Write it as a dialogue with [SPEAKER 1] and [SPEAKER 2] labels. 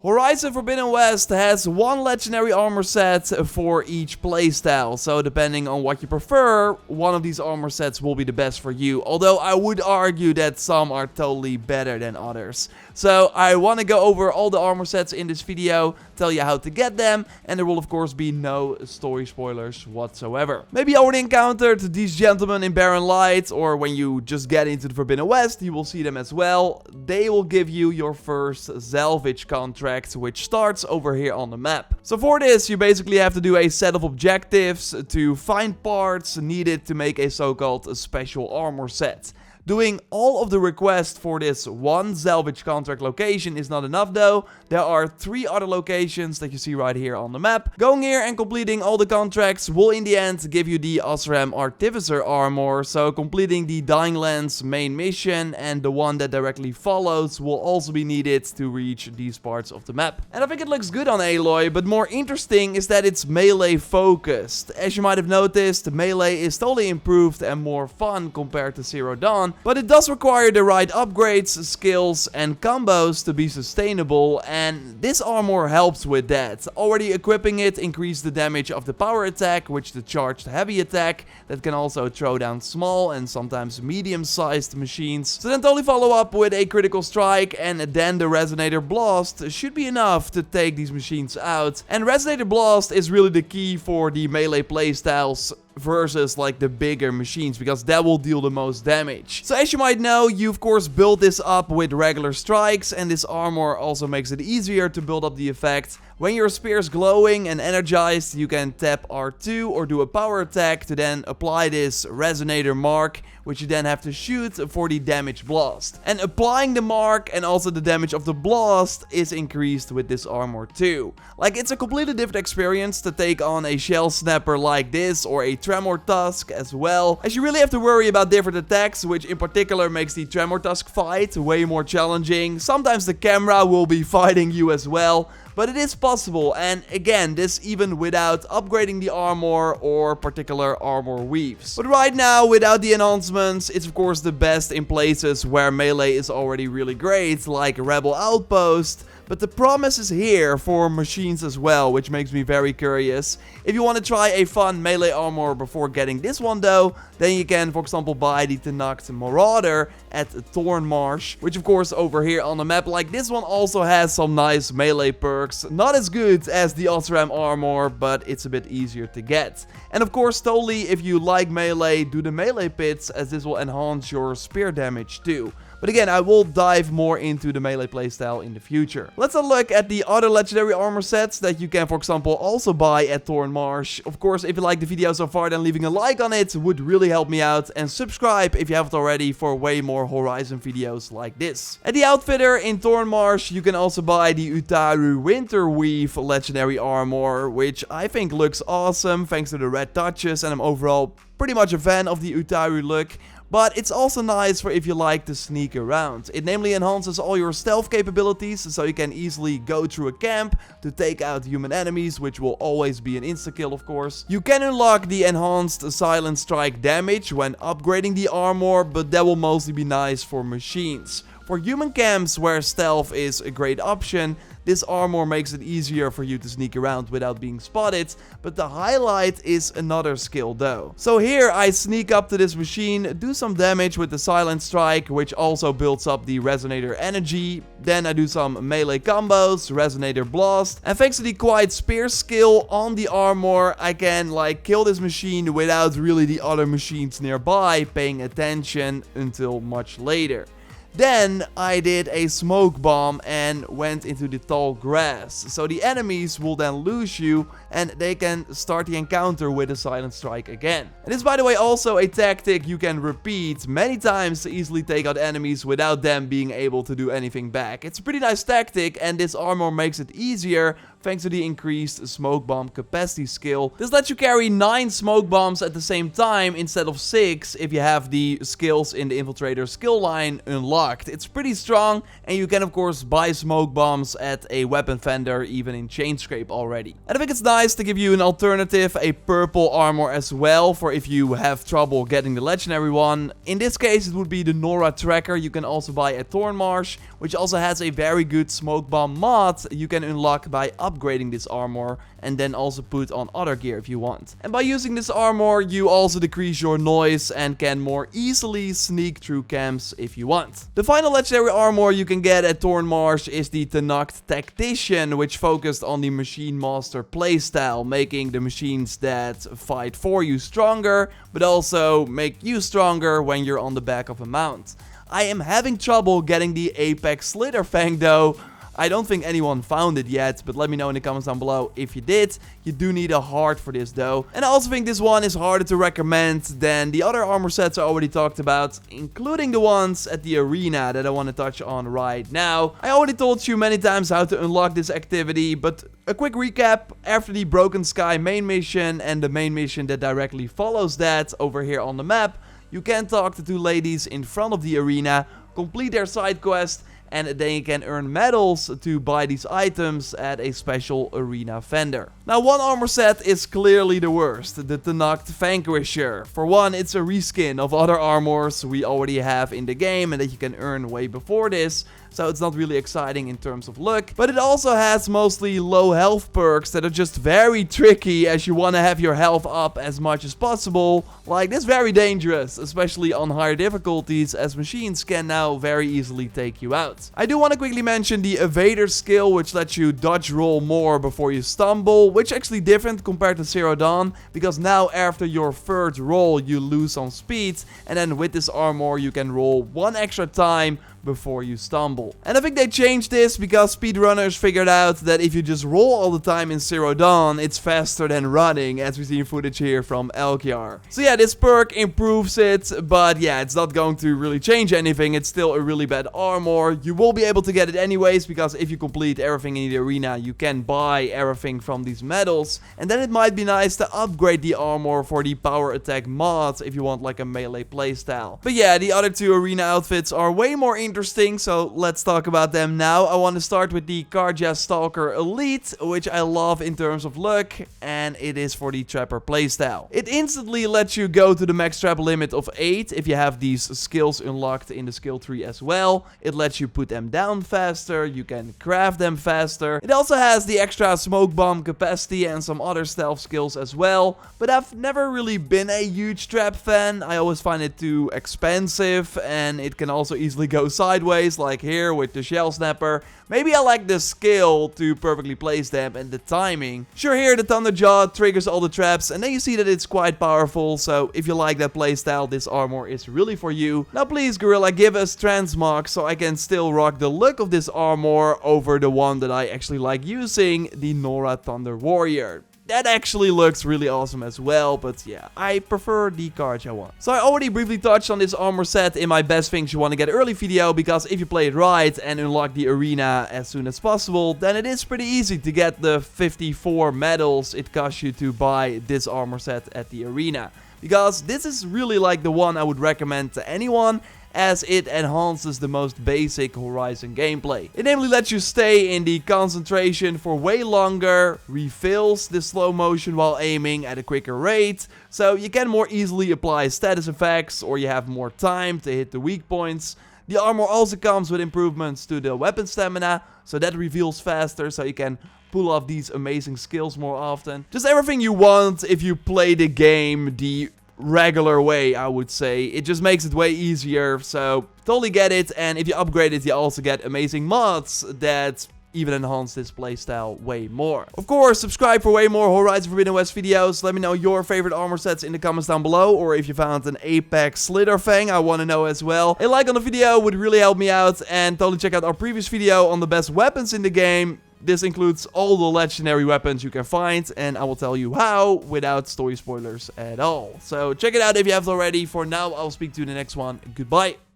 [SPEAKER 1] Horizon Forbidden West has one legendary armor set for each playstyle, so depending on what you prefer, one of these armor sets will be the best for you, although I would argue that some are totally better than others. So I want to go over all the armor sets in this video, tell you how to get them, and there will of course be no story spoilers whatsoever. Maybe you already encountered these gentlemen in Barren Light, or when you just get into the Forbidden West, you will see them as well. They will give you your first salvage contract, which starts over here on the map. So for this, you basically have to do a set of objectives to find parts needed to make a so-called special armor set. Doing all of the requests for this one salvage contract location is not enough though. There are 3 other locations that you see right here on the map. Going here and completing all the contracts will in the end give you the Oseram Artificer armor. So completing the Dying Lands main mission and the one that directly follows will also be needed to reach these parts of the map. And I think it looks good on Aloy, but more interesting is that it's melee focused. As you might have noticed, melee is totally improved and more fun compared to Zero Dawn. But it does require the right upgrades, skills and combos to be sustainable, and this armor helps with that. Already equipping it increased the damage of the power attack, which the charged heavy attack that can also throw down small and sometimes medium-sized machines. So then totally follow up with a critical strike, and then the Resonator Blast should be enough to take these machines out. And Resonator Blast is really the key for the melee playstyles versus like the bigger machines, because that will deal the most damage. So as you might know, you of course build this up with regular strikes, and this armor also makes it easier to build up the effect. When your spear is glowing and energized, you can tap R2 or do a power attack to then apply this resonator mark, which you then have to shoot for the damage blast. And applying the mark and also the damage of the blast is increased with this armor too. Like, it's a completely different experience to take on a shell snapper like this or a Tremor Tusk as well, as you really have to worry about different attacks, which in particular makes the Tremor Tusk fight way more challenging. Sometimes the camera will be fighting you as well, but it is possible, and again, this even without upgrading the armor or particular armor weaves. But right now, without the enhancements, it's of course the best in places where melee is already really great, like Rebel Outpost. But the promise is here for machines as well, which makes me very curious. If you want to try a fun melee armor before getting this one though, then you can, for example, buy the Tenakth Marauder at Thornmarsh, which of course over here on the map, like this one, also has some nice melee perks. Not as good as the Oseram armor, but it's a bit easier to get. And of course, totally, if you like melee, do the melee pits, as this will enhance your spear damage too. But again, I will dive more into the melee playstyle in the future. Let's have a look at the other legendary armor sets that you can, for example, also buy at Thornmarsh. Of course, if you like the video so far, then leaving a like on it would really help me out. And subscribe if you haven't already for way more Horizon videos like this. At the Outfitter in Thornmarsh, you can also buy the Utaru winterweave legendary armor, which I think looks awesome thanks to the red touches, and I'm overall pretty much a fan of the Utaru look. But it's also nice for if you like to sneak around. It namely enhances all your stealth capabilities, so you can easily go through a camp to take out human enemies, which will always be an insta-kill of course. You can unlock the enhanced silent strike damage when upgrading the armor, but that will mostly be nice for machines. For human camps where stealth is a great option, this armor makes it easier for you to sneak around without being spotted, but the highlight is another skill though. So here I sneak up to this machine, do some damage with the silent strike, which also builds up the resonator energy. Then I do some melee combos, resonator blast, and thanks to the quiet spear skill on the armor, I can like kill this machine without really the other machines nearby paying attention until much later. Then I did a smoke bomb and went into the tall grass, so the enemies will then lose you and they can start the encounter with a silent strike again. And this, by the way, also a tactic you can repeat many times to easily take out enemies without them being able to do anything back. It's a pretty nice tactic, and this armor makes it easier thanks to the increased smoke bomb capacity skill. This lets you carry 9 smoke bombs at the same time instead of 6 if you have the skills in the infiltrator skill line unlocked. unlocked. It's pretty strong, and you can of course buy smoke bombs at a weapon vendor, even in chain scrape already. And I think it's nice to give you an alternative, a purple armor as well, for if you have trouble getting the legendary one. In this case, it would be the Nora tracker. You can also buy a thorn marsh, which also has a very good smoke bomb mod you can unlock by upgrading this armor, and then also put on other gear if you want. And by using this armor, you also decrease your noise and can more easily sneak through camps if you want. The final legendary armor you can get at Thorn Marsh is the Tenakth Tactician, which focused on the Machine Master playstyle, making the machines that fight for you stronger, but also make you stronger when you're on the back of a mount. I am having trouble getting the Apex Slitherfang though. I don't think anyone found it yet, but let me know in the comments down below if you did. You do need a heart for this though. And I also think this one is harder to recommend than the other armor sets I already talked about, including the ones at the arena that I want to touch on right now. I already told you many times how to unlock this activity, but a quick recap: after the Broken Sky main mission and the main mission that directly follows that over here on the map, you can talk to two ladies in front of the arena, complete their side quest, and then you can earn medals to buy these items at a special arena vendor. Now, one armor set is clearly the worst, the Tenakth Vanquisher. For one, it's a reskin of other armors we already have in the game and that you can earn way before this, so it's not really exciting in terms of look. But it also has mostly low health perks that are just very tricky as you want to have your health up as much as possible. Like, this is very dangerous, especially on higher difficulties, as machines can now very easily take you out. I do want to quickly mention the Evader skill, which lets you dodge roll more before you stumble, which is actually different compared to Zero Dawn, because now after your third roll you lose on speed, and then with this armor you can roll one extra time before you stumble. And I think they changed this because speedrunners figured out that if you just roll all the time in Zero Dawn, it's faster than running, as we see in footage here from Elkyar. So yeah, this perk improves it, but yeah, it's not going to really change anything. It's still a really bad armor. You will be able to get it anyways, because if you complete everything in the arena, you can buy everything from these medals. And then it might be nice to upgrade the armor for the power attack mod if you want like a melee playstyle. But yeah, the other two arena outfits are way more interesting, so let's talk about them now. I want to start with the Carja Stalker Elite, which I love in terms of look, and it is for the Trapper playstyle. It instantly lets you go to the max trap limit of 8 if you have these skills unlocked in the skill tree as well. It lets you put them down faster, you can craft them faster. It also has the extra smoke bomb capacity and some other stealth skills as well, but I've never really been a huge trap fan. I always find it too expensive, and it can also easily go sideways, like here with the Shell Snapper. Maybe I like the skill to perfectly place them and the timing. Sure, here the Thunderjaw triggers all the traps, and then you see that it's quite powerful, so if you like that playstyle, this armor is really for you. Now please, Gorilla, give us transmog so I can still rock the look of this armor over the one that I actually like using, the Nora Thunder Warrior. That actually looks really awesome as well, but yeah, I prefer the Carja one. So I already briefly touched on this armor set in my best things you want to get early video, because if you play it right and unlock the arena as soon as possible, then it is pretty easy to get the 54 medals it costs you to buy this armor set at the arena. Because this is really like the one I would recommend to anyone, as it enhances the most basic Horizon gameplay. It namely lets you stay in the concentration for way longer, refills the slow motion while aiming at a quicker rate, so you can more easily apply status effects, or you have more time to hit the weak points. The armor also comes with improvements to the weapon stamina, so that reveals faster, so you can pull off these amazing skills more often. Just everything you want if you play the game the regular way, I would say. It just makes it way easier, so totally get it. And if you upgrade it, you also get amazing mods that even enhance this playstyle way more. Of course, subscribe for way more Horizon Forbidden West videos. Let me know your favorite armor sets in the comments down below, or if you found an Apex Slitherfang, I want to know as well. A like on the video would really help me out, and totally check out our previous video on the best weapons in the game. This includes all the legendary weapons you can find, and I will tell you how without story spoilers at all. So check it out if you haven't already. For now, I'll speak to you in the next one. Goodbye.